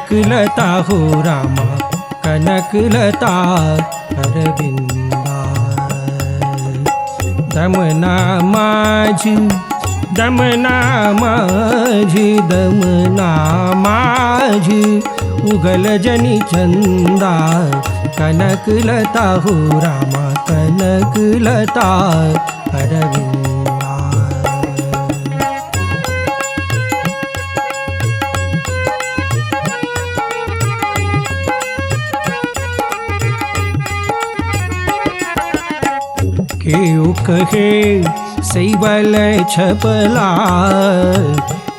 कनकलता हो रामा कनकलता अरविंदा दमना माझी दमना माझी दमना माझी उगल जनी चंदा कनकलता हो रामा कनकलता अरविंदा केओ कहे सैवल छपला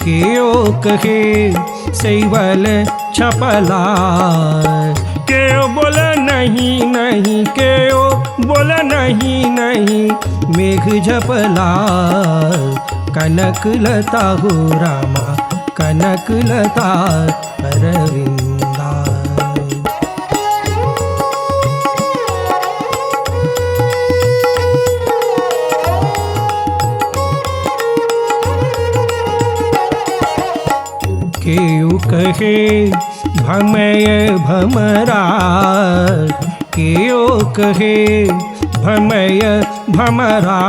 केओ कहे सैवल छपला केओ बोला नहीं नहीं केओ बोला नहीं नहीं मेघ झपला कनकलता हो रामा कनकलता अरविंदा केओ कहे भमय भमरा केओ कहे भमय भमरा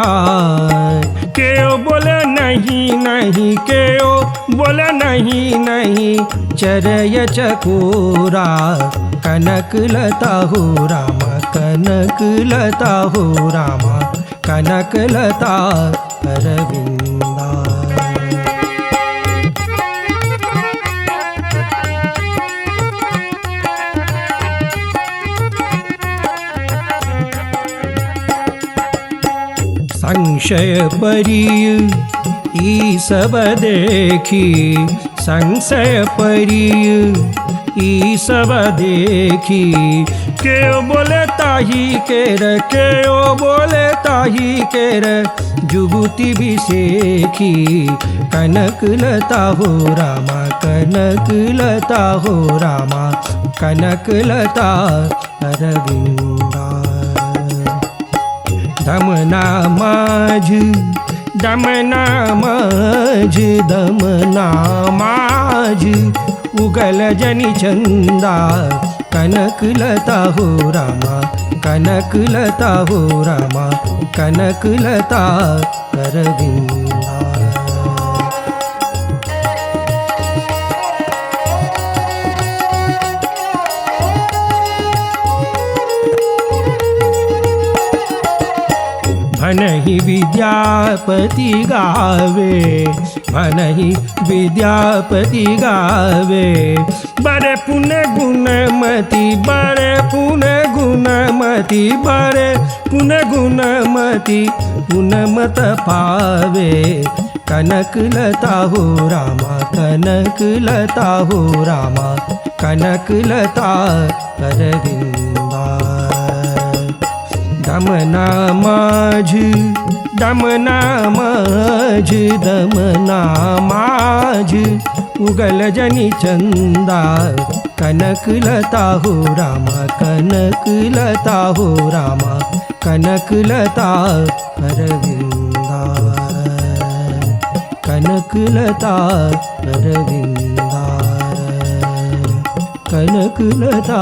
केओ बोले नहीं नहीं केओ बोले नहीं नहीं चरय चकोरा कनकलता हो रामा कनकलता हो रामा कनकलता अरविंदा संशय परी ई सब देखी संशय परी ई सब देखी केओ बोले ताही केर केओ बोले ताही केर जुगुति विशेखी कनकलता हो रामा कनकलता हो रामा कनकलता अरविंदा दमना माझ दमना माझ दमना माझ उगल जनी चंदा कनकलता हो रामा कनकलता हो रामा कनकलता अरविंदा भनहि विद्यापति गावे भनहि विद्यापति गावे बड़े पुण्य गुणमति बड़े पुण्य गुणमति बड़े पुण्य गुणमति गुणमत पावे कनकलता हो रामा कनकलता हो रामा कनकलता अरविंदा दमना माझ दमना माझ दमना माझ उगल जनी चंदा कनकलता हो रामा कनकलता हो रामा कनकलता अरविंदा कनकलता अरविंदा कनकलता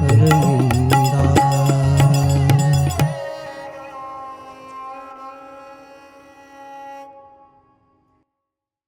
अरविंदा।